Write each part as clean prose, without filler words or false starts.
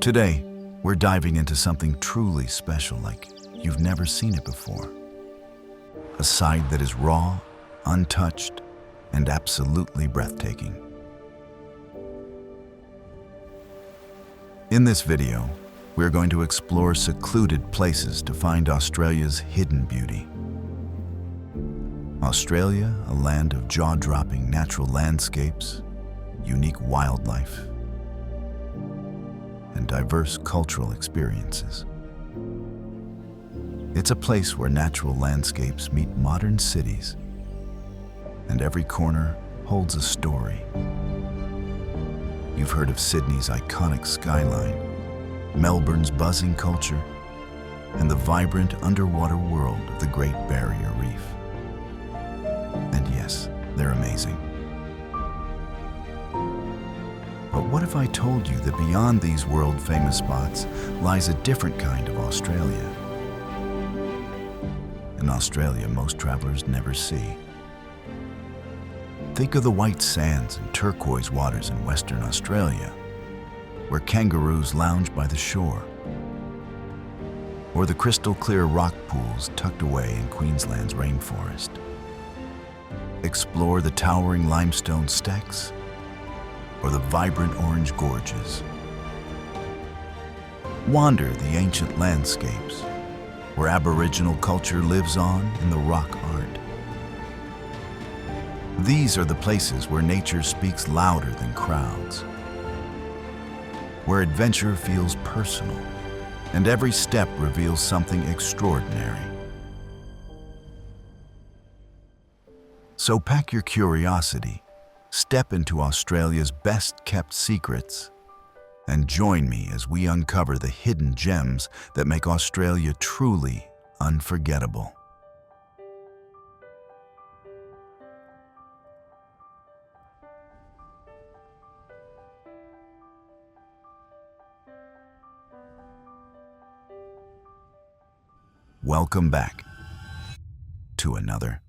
Today, we're diving into something truly special, like you've never seen it before. A side that is raw, untouched, and absolutely breathtaking. In this video, we're going to explore secluded places to find Australia's hidden beauty. Australia, a land of jaw-dropping natural landscapes, unique wildlife, and diverse cultural experiences. It's a place where natural landscapes meet modern cities, and every corner holds a story. You've heard of Sydney's iconic skyline, Melbourne's buzzing culture, and the vibrant underwater world of the Great Barrier Reef. And yes, they're amazing. But what if I told you that beyond these world-famous spots lies a different kind of Australia? An Australia most travelers never see. Think of the white sands and turquoise waters in Western Australia, where kangaroos lounge by the shore, or the crystal-clear rock pools tucked away in Queensland's rainforest. Explore the towering limestone stacks, or the vibrant orange gorges. Wander the ancient landscapes, where Aboriginal culture lives on in the rock art. These are the places where nature speaks louder than crowds, where adventure feels personal, and every step reveals something extraordinary. So pack your curiosity, step into Australia's best-kept secrets, and join me as we uncover the hidden gems that make Australia truly unforgettable. Welcome back to another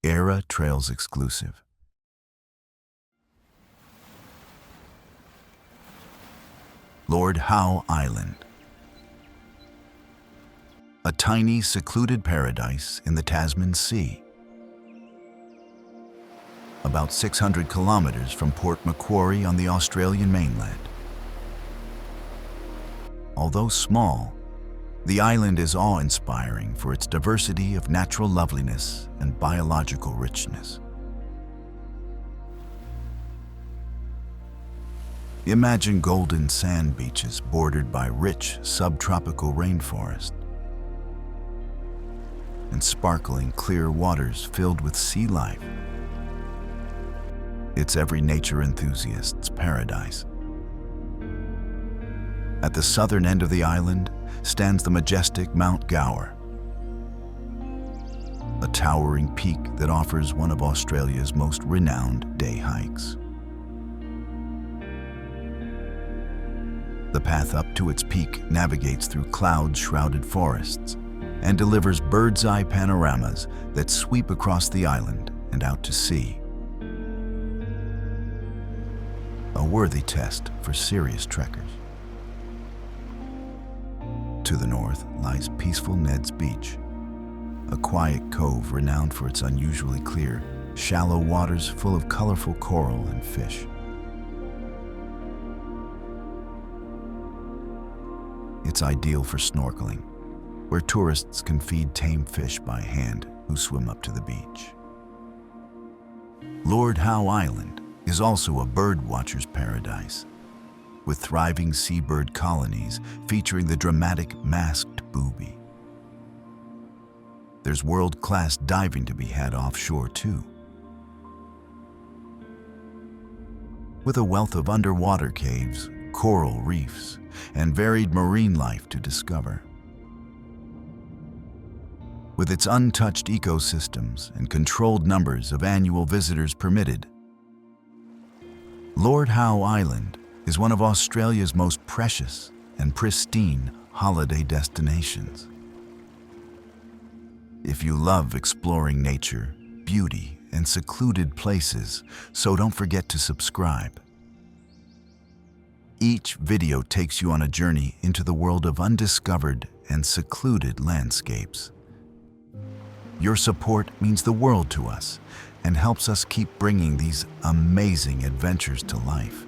Era Trails exclusive. Lord Howe Island. A tiny, secluded paradise in the Tasman Sea. About 600 kilometers from Port Macquarie on the Australian mainland. Although small, the island is awe-inspiring for its diversity of natural loveliness and biological richness. Imagine golden sand beaches bordered by rich subtropical rainforest and sparkling clear waters filled with sea life. It's every nature enthusiast's paradise. At the southern end of the island stands the majestic Mount Gower, a towering peak that offers one of Australia's most renowned day hikes. The path up to its peak navigates through cloud-shrouded forests and delivers bird's-eye panoramas that sweep across the island and out to sea. A worthy test for serious trekkers. To the north lies peaceful Ned's Beach, a quiet cove renowned for its unusually clear, shallow waters full of colorful coral and fish. It's ideal for snorkeling, where tourists can feed tame fish by hand who swim up to the beach. Lord Howe Island is also a birdwatcher's paradise, with thriving seabird colonies featuring the dramatic masked booby. There's world-class diving to be had offshore too, with a wealth of underwater caves, coral reefs, and varied marine life to discover. With its untouched ecosystems and controlled numbers of annual visitors permitted, Lord Howe Island is one of Australia's most precious and pristine holiday destinations. If you love exploring nature, beauty, and secluded places, so don't forget to subscribe. Each video takes you on a journey into the world of undiscovered and secluded landscapes. Your support means the world to us and helps us keep bringing these amazing adventures to life.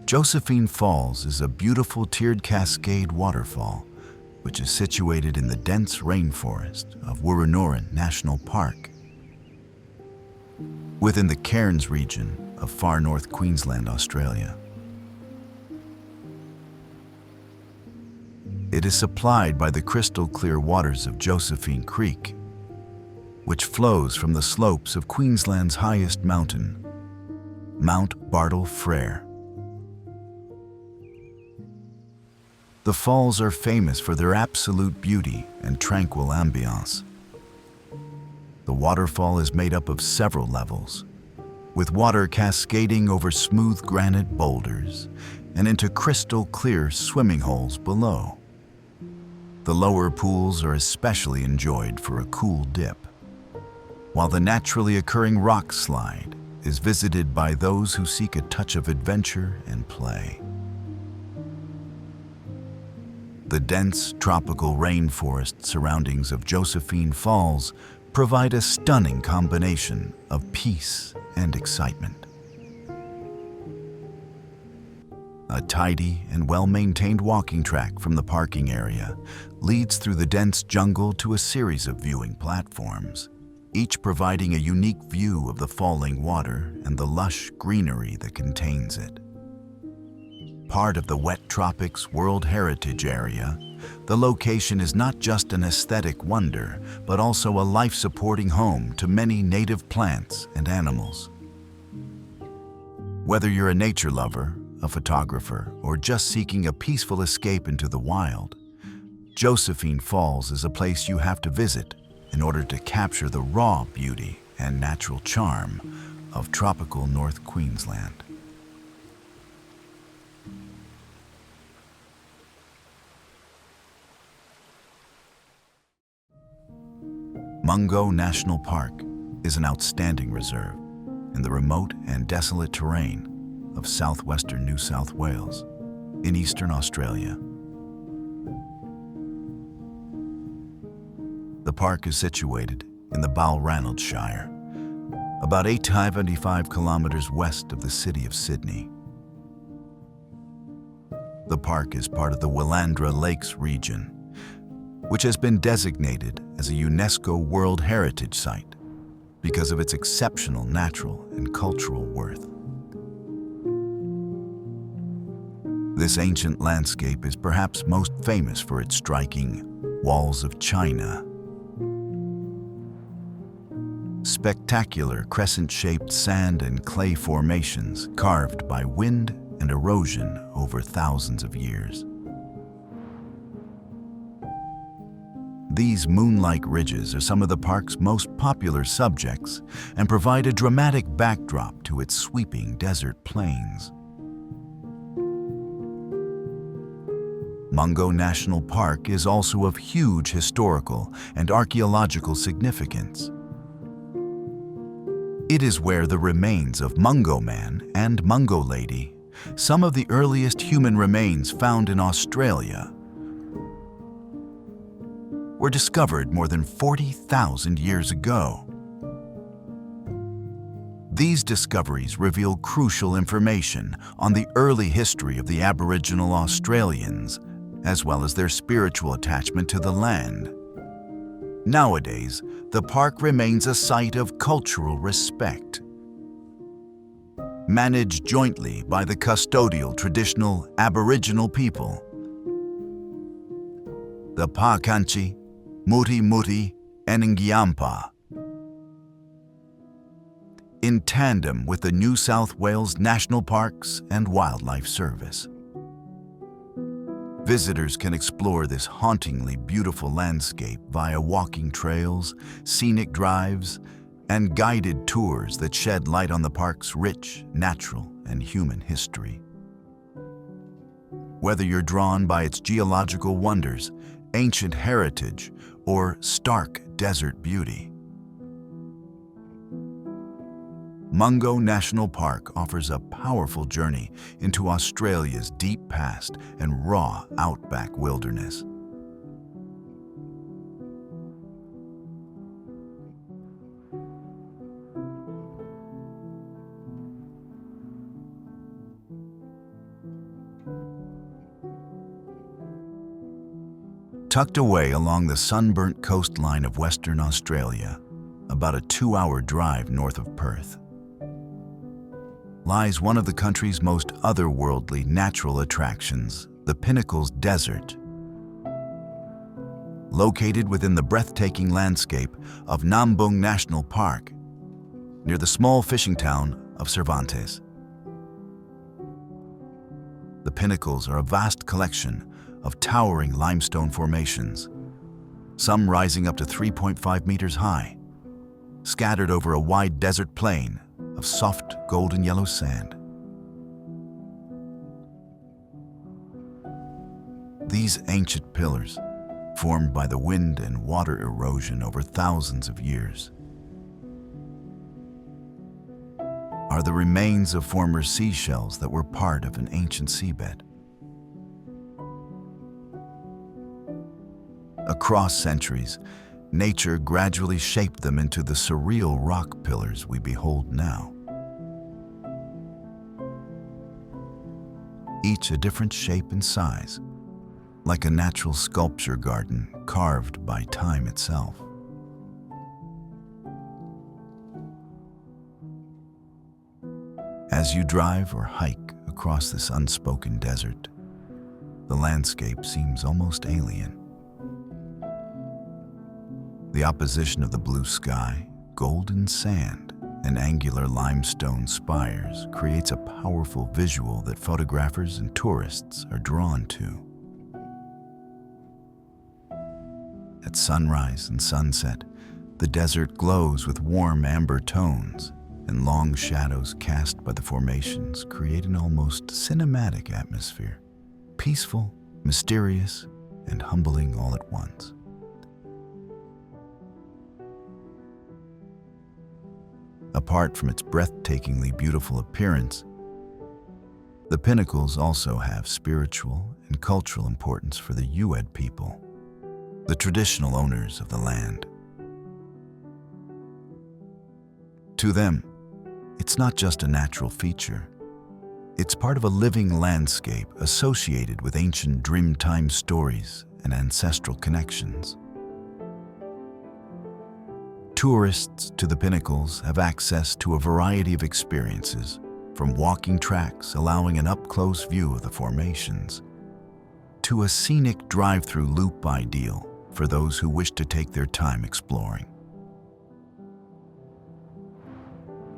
Josephine Falls is a beautiful tiered cascade waterfall, which is situated in the dense rainforest of Heron National Park, within the Cairns region of far north Queensland, Australia. It is supplied by the crystal clear waters of Josephine Creek, which flows from the slopes of Queensland's highest mountain, Mount Bartle Frere. The falls are famous for their absolute beauty and tranquil ambiance. The waterfall is made up of several levels, with water cascading over smooth granite boulders and into crystal clear swimming holes below. The lower pools are especially enjoyed for a cool dip, while the naturally occurring rock slide is visited by those who seek a touch of adventure and play. The dense tropical rainforest surroundings of Josephine Falls provide a stunning combination of peace and excitement. A tidy and well-maintained walking track from the parking area leads through the dense jungle to a series of viewing platforms, each providing a unique view of the falling water and the lush greenery that contains it. Part of the Wet Tropics World Heritage Area, the location is not just an aesthetic wonder, but also a life-supporting home to many native plants and animals. Whether you're a nature lover, a photographer, or just seeking a peaceful escape into the wild, Josephine Falls is a place you have to visit in order to capture the raw beauty and natural charm of tropical North Queensland. Mungo National Park is an outstanding reserve in the remote and desolate terrain of southwestern New South Wales in eastern Australia. The park is situated in the Balranald Shire, about 875 kilometers west of the city of Sydney. The park is part of the Willandra Lakes region, which has been designated as a UNESCO World Heritage Site because of its exceptional natural and cultural worth. This ancient landscape is perhaps most famous for its striking walls of China. Spectacular crescent-shaped sand and clay formations carved by wind and erosion over thousands of years. These moon-like ridges are some of the park's most popular subjects and provide a dramatic backdrop to its sweeping desert plains. Mungo National Park is also of huge historical and archaeological significance. It is where the remains of Mungo Man and Mungo Lady, some of the earliest human remains found in Australia, were discovered more than 40,000 years ago. These discoveries reveal crucial information on the early history of the Aboriginal Australians, as well as their spiritual attachment to the land. Nowadays, the park remains a site of cultural respect, managed jointly by the custodial traditional Aboriginal people, the Pakanchi, Muti Muti, and Ngiampa, in tandem with the New South Wales National Parks and Wildlife Service. Visitors can explore this hauntingly beautiful landscape via walking trails, scenic drives, and guided tours that shed light on the park's rich, natural, and human history. Whether you're drawn by its geological wonders, ancient heritage, or stark desert beauty, Mungo National Park offers a powerful journey into Australia's deep past and raw outback wilderness. Tucked away along the sunburnt coastline of Western Australia, about a 2-hour drive north of Perth, lies one of the country's most otherworldly natural attractions, the Pinnacles Desert. Located within the breathtaking landscape of Ningaloo National Park, near the small fishing town of Cervantes. The Pinnacles are a vast collection of towering limestone formations, some rising up to 3.5 meters high, scattered over a wide desert plain of soft golden yellow sand. These ancient pillars, formed by the wind and water erosion over thousands of years, are the remains of former seashells that were part of an ancient seabed. Across centuries, nature gradually shaped them into the surreal rock pillars we behold now. Each a different shape and size, like a natural sculpture garden carved by time itself. As you drive or hike across this unspoken desert, the landscape seems almost alien. The opposition of the blue sky, golden sand, and angular limestone spires creates a powerful visual that photographers and tourists are drawn to. At sunrise and sunset, the desert glows with warm amber tones, and long shadows cast by the formations create an almost cinematic atmosphere, peaceful, mysterious, and humbling all at once. Apart from its breathtakingly beautiful appearance, the Pinnacles also have spiritual and cultural importance for the Ued people, the traditional owners of the land. To them, it's not just a natural feature. It's part of a living landscape associated with ancient Dreamtime stories and ancestral connections. Tourists to the Pinnacles have access to a variety of experiences, from walking tracks allowing an up-close view of the formations, to a scenic drive-through loop ideal for those who wish to take their time exploring.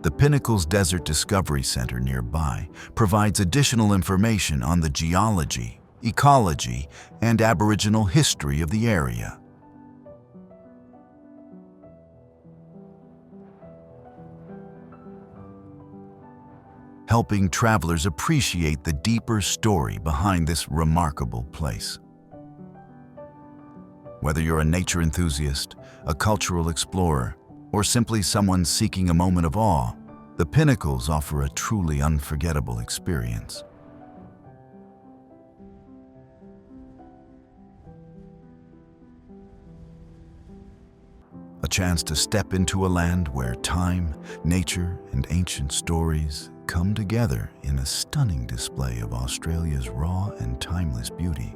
The Pinnacles Desert Discovery Center nearby provides additional information on the geology, ecology, and Aboriginal history of the area. Helping travelers appreciate the deeper story behind this remarkable place. Whether you're a nature enthusiast, a cultural explorer, or simply someone seeking a moment of awe, the Pinnacles offer a truly unforgettable experience. A chance to step into a land where time, nature, and ancient stories come together in a stunning display of Australia's raw and timeless beauty.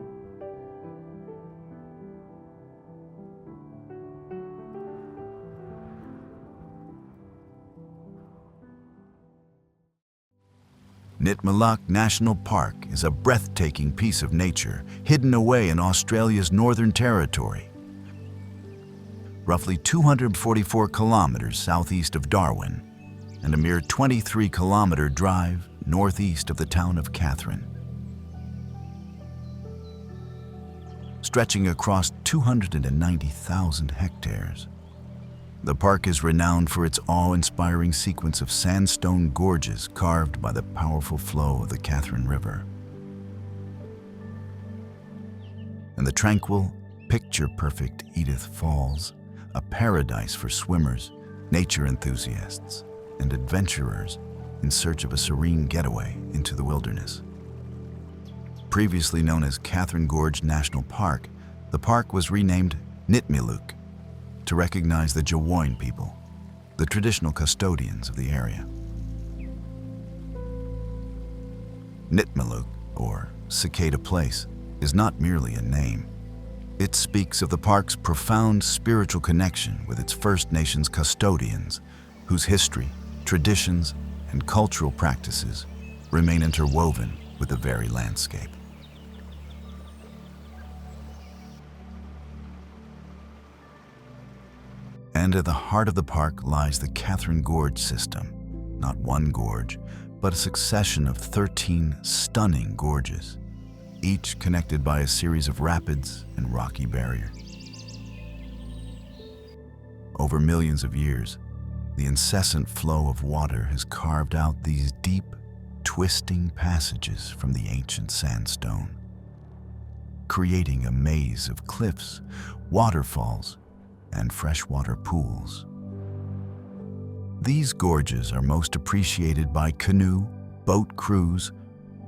Nitmiluk National Park is a breathtaking piece of nature hidden away in Australia's Northern Territory, roughly 244 kilometers southeast of Darwin, and a mere 23-kilometer drive northeast of the town of Katherine. Stretching across 290,000 hectares, The park is renowned for its awe-inspiring sequence of sandstone gorges carved by the powerful flow of the Catherine River. And the tranquil, picture-perfect Edith Falls, a paradise for swimmers, nature enthusiasts, and adventurers in search of a serene getaway into the wilderness. Previously known as Catherine Gorge National Park, the park was renamed Nitmiluk to recognize the Jawoyn people, the traditional custodians of the area. Nitmiluk, or Cicada Place, is not merely a name. It speaks of the park's profound spiritual connection with its First Nations custodians, whose history, traditions, and cultural practices remain interwoven with the very landscape. And at the heart of the park lies the Catherine Gorge system, not one gorge, but a succession of 13 stunning gorges, each connected by a series of rapids and rocky barriers. Over millions of years, the incessant flow of water has carved out these deep, twisting passages from the ancient sandstone, creating a maze of cliffs, waterfalls, and freshwater pools. These gorges are most appreciated by canoe, boat cruise,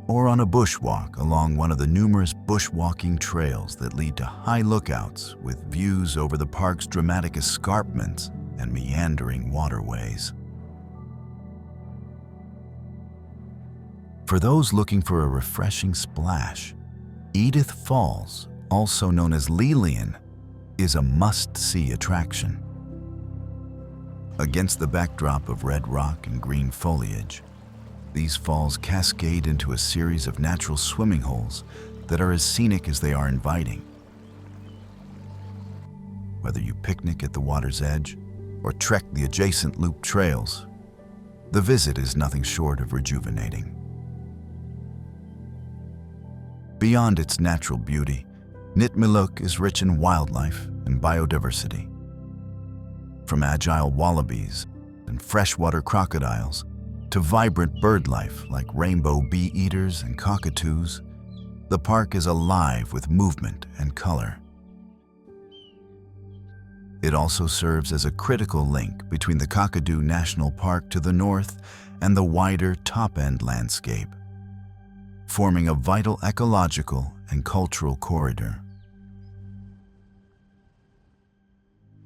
or on a bushwalk along one of the numerous bushwalking trails that lead to high lookouts with views over the park's dramatic escarpments and meandering waterways. For those looking for a refreshing splash, Edith Falls, also known as Lelian, is a must-see attraction. Against the backdrop of red rock and green foliage, these falls cascade into a series of natural swimming holes that are as scenic as they are inviting. Whether you picnic at the water's edge or trek the adjacent loop trails, the visit is nothing short of rejuvenating. Beyond its natural beauty, Nitmiluk is rich in wildlife and biodiversity. From agile wallabies and freshwater crocodiles to vibrant bird life like rainbow bee-eaters and cockatoos, the park is alive with movement and color. It also serves as a critical link between the Kakadu National Park to the north and the wider top-end landscape, forming a vital ecological and cultural corridor.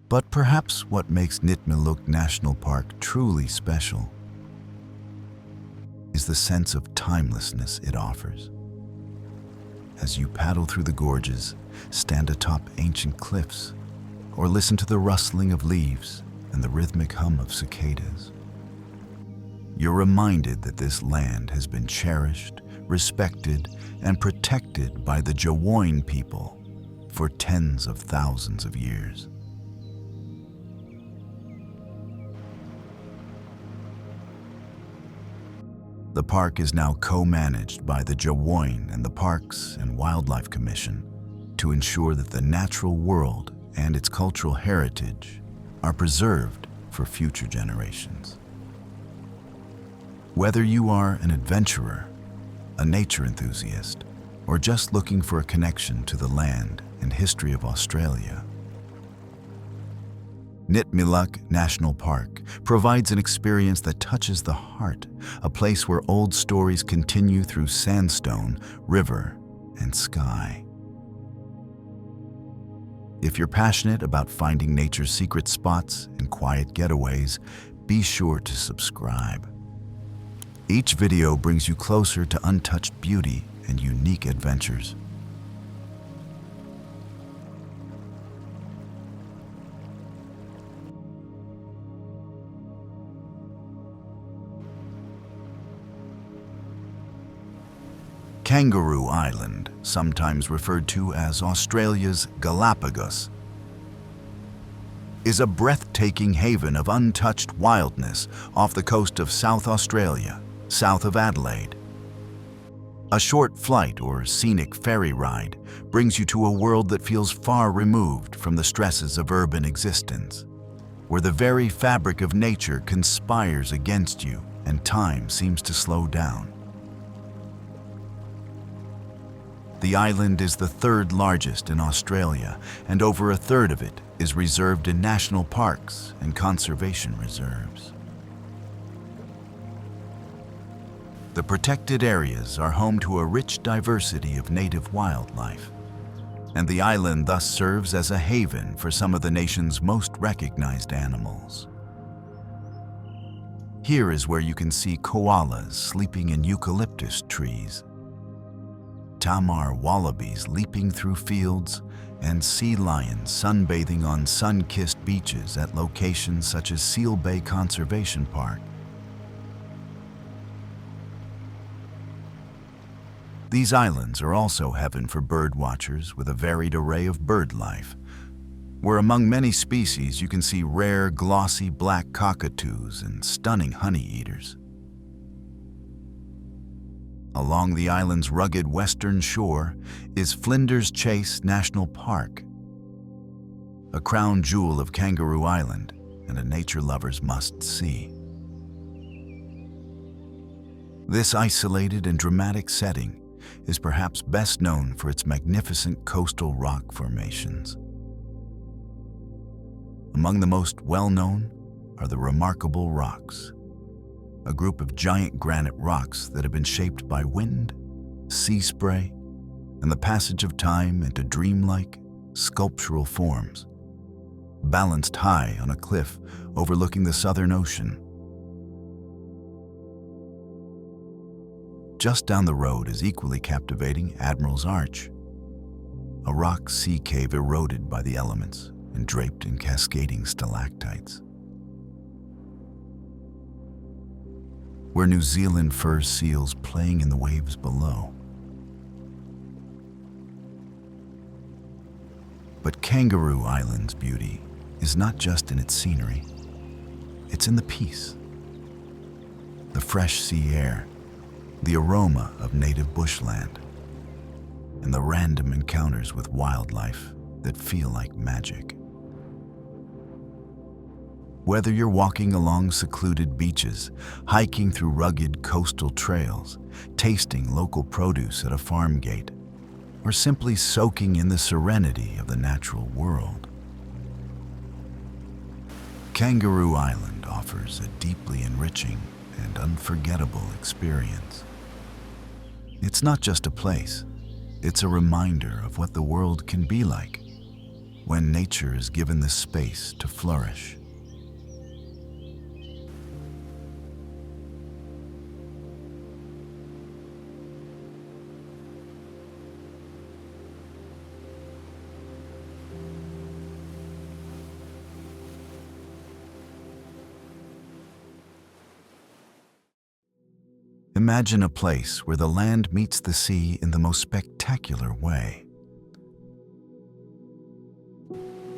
But perhaps what makes Nitmiluk National Park truly special is the sense of timelessness it offers. As you paddle through the gorges, stand atop ancient cliffs, or listen to the rustling of leaves and the rhythmic hum of cicadas, you're reminded that this land has been cherished, respected, and protected by the Jawoyn people for tens of thousands of years. The park is now co-managed by the Jawoyn and the Parks and Wildlife Commission to ensure that the natural world and its cultural heritage are preserved for future generations. Whether you are an adventurer, a nature enthusiast, or just looking for a connection to the land and history of Australia, Nitmiluk National Park provides an experience that touches the heart, a place where old stories continue through sandstone, river, and sky. If you're passionate about finding nature's secret spots and quiet getaways, be sure to subscribe. Each video brings you closer to untouched beauty and unique adventures. Kangaroo Island, sometimes referred to as Australia's Galapagos, is a breathtaking haven of untouched wildness off the coast of South Australia, south of Adelaide. A short flight or scenic ferry ride brings you to a world that feels far removed from the stresses of urban existence. where the very fabric of nature conspires against you and time seems to slow down. The island is the third largest in Australia, and over a third of it is reserved in national parks and conservation reserves. The protected areas are home to a rich diversity of native wildlife, and the island thus serves as a haven for some of the nation's most recognized animals. Here is where you can see koalas sleeping in eucalyptus trees, tamar wallabies leaping through fields, and sea lions sunbathing on sun-kissed beaches at locations such as Seal Bay Conservation Park. These islands are also heaven for bird watchers with a varied array of bird life, where among many species you can see rare glossy black cockatoos and stunning honey-eaters. Along the island's rugged western shore is Flinders Chase National Park, a crown jewel of Kangaroo Island and a nature lover's must-see. This isolated and dramatic setting is perhaps best known for its magnificent coastal rock formations. Among the most well-known are the Remarkable Rocks, a group of giant granite rocks that have been shaped by wind, sea spray, and the passage of time into dreamlike, sculptural forms, balanced high on a cliff overlooking the Southern Ocean. Just down the road is equally captivating Admiral's Arch, a rock sea cave eroded by the elements and draped in cascading stalactites, where New Zealand fur seals playing in the waves below. But Kangaroo Island's beauty is not just in its scenery, it's in the peace, the fresh sea air, the aroma of native bushland, and the random encounters with wildlife that feel like magic. Whether you're walking along secluded beaches, hiking through rugged coastal trails, tasting local produce at a farm gate, or simply soaking in the serenity of the natural world, Kangaroo Island offers a deeply enriching and unforgettable experience. It's not just a place, it's a reminder of what the world can be like when nature is given the space to flourish. Imagine a place where the land meets the sea in the most spectacular way.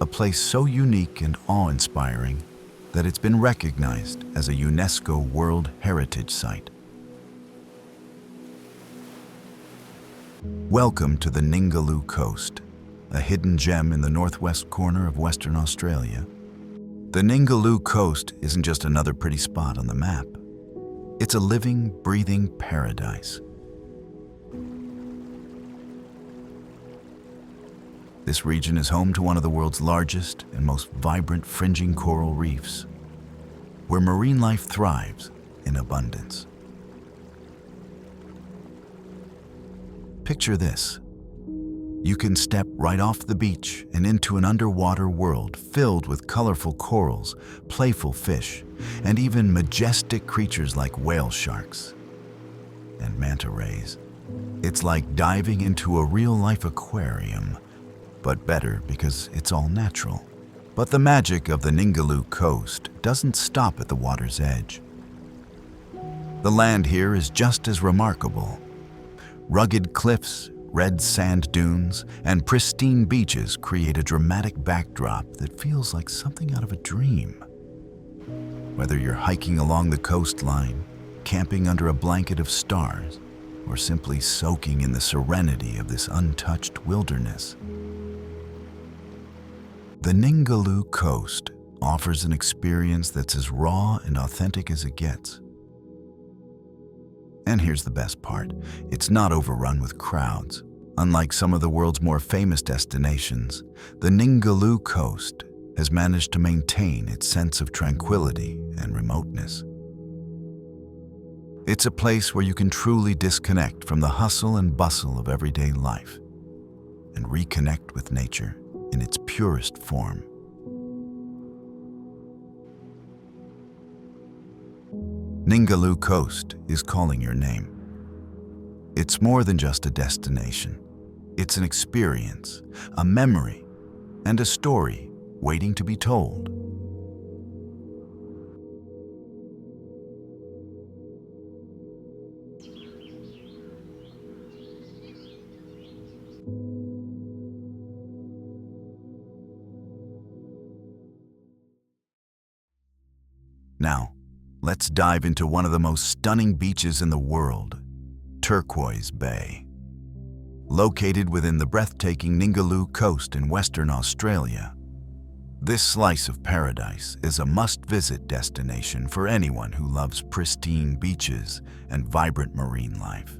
A place so unique and awe-inspiring that it's been recognized as a UNESCO World Heritage Site. Welcome to the Ningaloo Coast, a hidden gem in the northwest corner of Western Australia. The Ningaloo Coast isn't just another pretty spot on the map. It's a living, breathing paradise. This region is home to one of the world's largest and most vibrant fringing coral reefs, where marine life thrives in abundance. Picture this. You can step right off the beach and into an underwater world filled with colorful corals, playful fish, and even majestic creatures like whale sharks and manta rays. It's like diving into a real-life aquarium, but better because it's all natural. But the magic of the Ningaloo Coast doesn't stop at the water's edge. The land here is just as remarkable. Rugged cliffs, red sand dunes, and pristine beaches create a dramatic backdrop that feels like something out of a dream. Whether you're hiking along the coastline, camping under a blanket of stars, or simply soaking in the serenity of this untouched wilderness, the Ningaloo Coast offers an experience that's as raw and authentic as it gets. And here's the best part. It's not overrun with crowds. Unlike some of the world's more famous destinations, the Ningaloo Coast has managed to maintain its sense of tranquility and remoteness. It's a place where you can truly disconnect from the hustle and bustle of everyday life and reconnect with nature in its purest form. Ningaloo Coast is calling your name. It's more than just a destination. It's an experience, a memory, and a story waiting to be told. Now, let's dive into one of the most stunning beaches in the world, Turquoise Bay. Located within the breathtaking Ningaloo Coast in Western Australia, this slice of paradise is a must-visit destination for anyone who loves pristine beaches and vibrant marine life.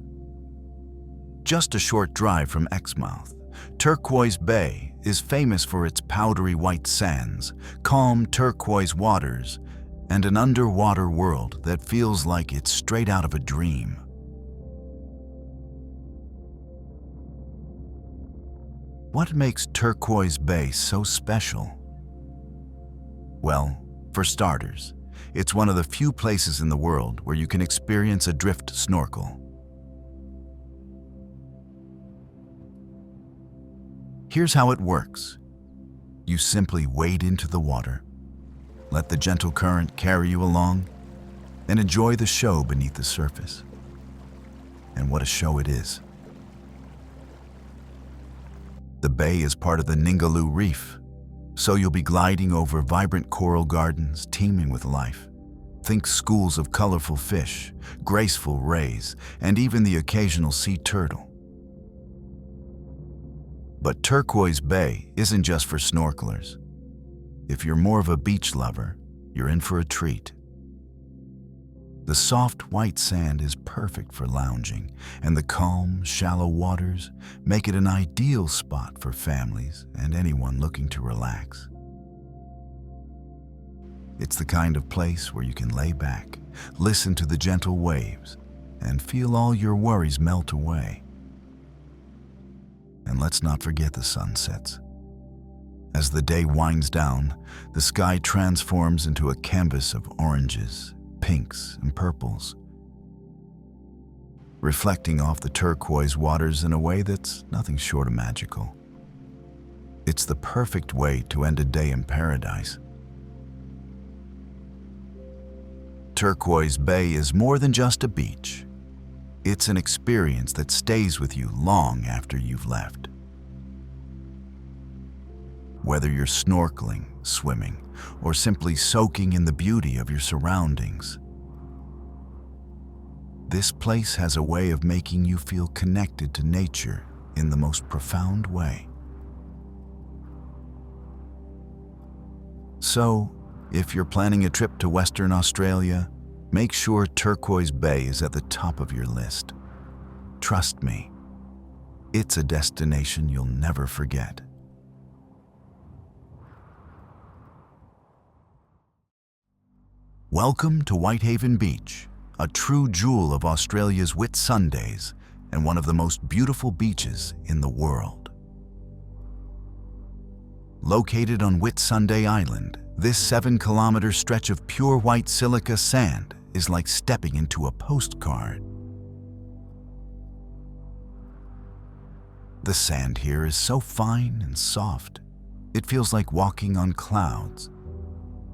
Just a short drive from Exmouth, Turquoise Bay is famous for its powdery white sands, calm turquoise waters, and an underwater world that feels like it's straight out of a dream. What makes Turquoise Bay so special? Well, for starters, it's one of the few places in the world where you can experience a drift snorkel. Here's how it works. You simply wade into the water, let the gentle current carry you along, and enjoy the show beneath the surface. And what a show it is. The bay is part of the Ningaloo Reef, so you'll be gliding over vibrant coral gardens teeming with life. Think schools of colorful fish, graceful rays, and even the occasional sea turtle. But Turquoise Bay isn't just for snorkelers. If you're more of a beach lover, you're in for a treat. The soft white sand is perfect for lounging, and the calm, shallow waters make it an ideal spot for families and anyone looking to relax. It's the kind of place where you can lay back, listen to the gentle waves, and feel all your worries melt away. And let's not forget the sunsets. As the day winds down, the sky transforms into a canvas of oranges, pinks, and purples, reflecting off the turquoise waters in a way that's nothing short of magical. It's the perfect way to end a day in paradise. Turquoise Bay is more than just a beach. It's an experience that stays with you long after you've left. Whether you're snorkeling, swimming, or simply soaking in the beauty of your surroundings, this place has a way of making you feel connected to nature in the most profound way. So, if you're planning a trip to Western Australia, make sure Turquoise Bay is at the top of your list. Trust me, it's a destination you'll never forget. Welcome to Whitehaven Beach, a true jewel of Australia's Whitsundays and one of the most beautiful beaches in the world. Located on Whitsunday Island, this 7-kilometer stretch of pure white silica sand is like stepping into a postcard. The sand here is so fine and soft, it feels like walking on clouds.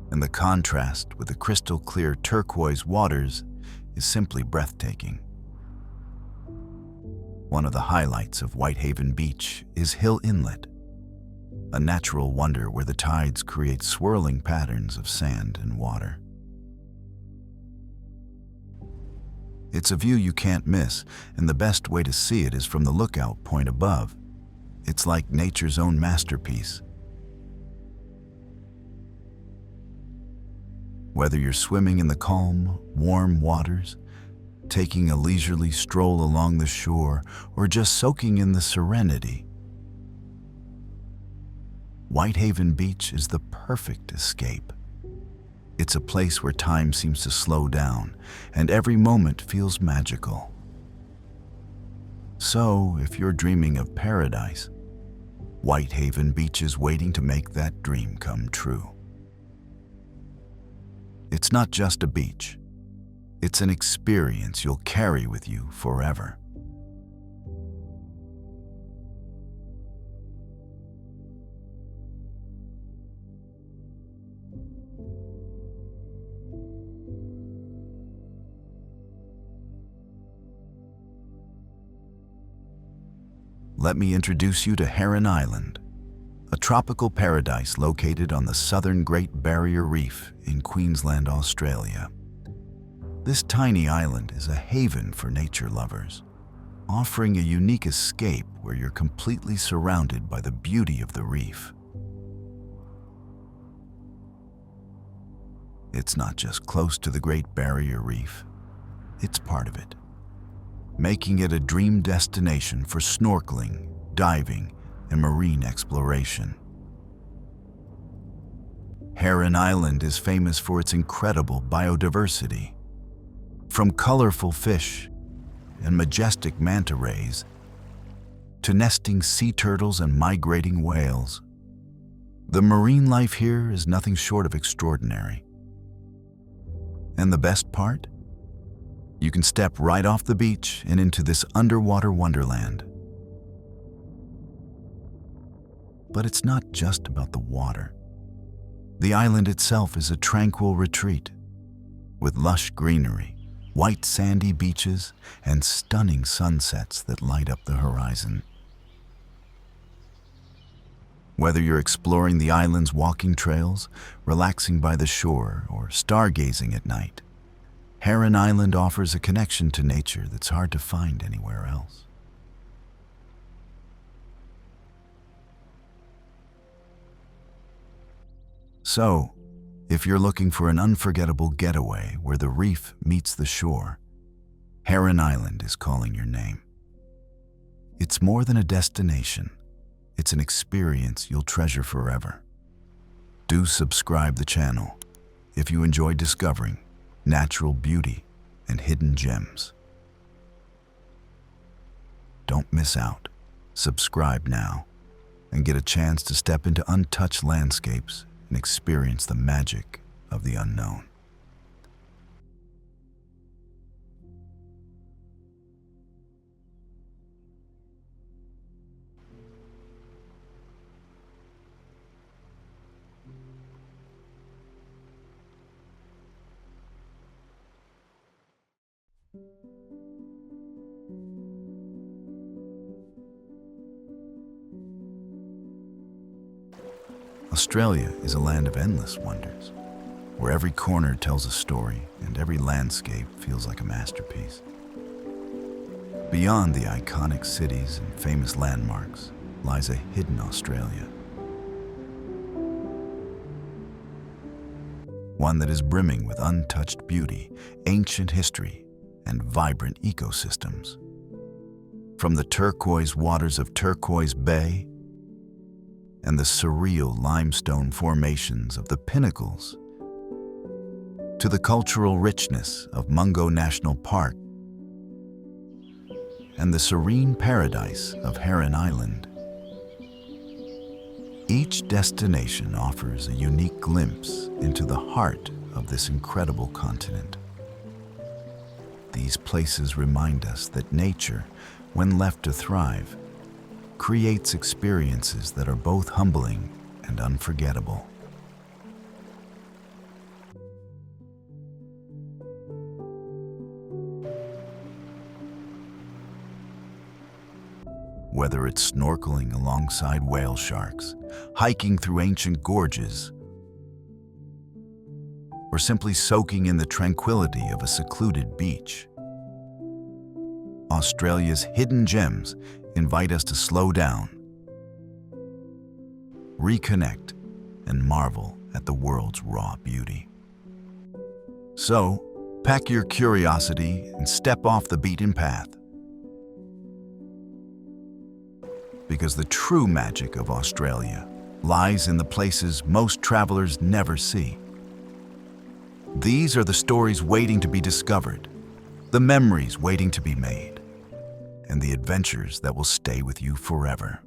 And the contrast with the crystal clear turquoise waters is simply breathtaking. One of the highlights of Whitehaven Beach is Hill Inlet, a natural wonder where the tides create swirling patterns of sand and water. It's a view you can't miss, and the best way to see it is from the lookout point above. It's like nature's own masterpiece. Whether you're swimming in the calm, warm waters, taking a leisurely stroll along the shore, or just soaking in the serenity, Whitehaven Beach is the perfect escape. It's a place where time seems to slow down and every moment feels magical. So, if you're dreaming of paradise, Whitehaven Beach is waiting to make that dream come true. It's not just a beach. It's an experience you'll carry with you forever. Let me introduce you to Heron Island, a tropical paradise located on the southern Great Barrier Reef in Queensland, Australia. This tiny island is a haven for nature lovers, offering a unique escape where you're completely surrounded by the beauty of the reef. It's not just close to the Great Barrier Reef, it's part of it, making it a dream destination for snorkeling, diving, and marine exploration. Heron Island is famous for its incredible biodiversity. From colorful fish and majestic manta rays to nesting sea turtles and migrating whales, the marine life here is nothing short of extraordinary. And the best part? You can step right off the beach and into this underwater wonderland. But it's not just about the water. The island itself is a tranquil retreat with lush greenery, white sandy beaches, and stunning sunsets that light up the horizon. Whether you're exploring the island's walking trails, relaxing by the shore, or stargazing at night, Heron Island offers a connection to nature that's hard to find anywhere else. So, if you're looking for an unforgettable getaway where the reef meets the shore, Heron Island is calling your name. It's more than a destination. It's an experience you'll treasure forever. Do subscribe the channel if you enjoy discovering natural beauty and hidden gems. Don't miss out. Subscribe now and get a chance to step into untouched landscapes and experience the magic of the unknown. Australia is a land of endless wonders, where every corner tells a story and every landscape feels like a masterpiece. Beyond the iconic cities and famous landmarks lies a hidden Australia. One that is brimming with untouched beauty, ancient history, and vibrant ecosystems. From the turquoise waters of Turquoise Bay and the surreal limestone formations of the Pinnacles, to the cultural richness of Mungo National Park and the serene paradise of Heron Island. Each destination offers a unique glimpse into the heart of this incredible continent. These places remind us that nature, when left to thrive, creates experiences that are both humbling and unforgettable. Whether it's snorkeling alongside whale sharks, hiking through ancient gorges, or simply soaking in the tranquility of a secluded beach, Australia's hidden gems invite us to slow down, reconnect, and marvel at the world's raw beauty. So, pack your curiosity and step off the beaten path. Because the true magic of Australia lies in the places most travelers never see. These are the stories waiting to be discovered, the memories waiting to be made, and the adventures that will stay with you forever.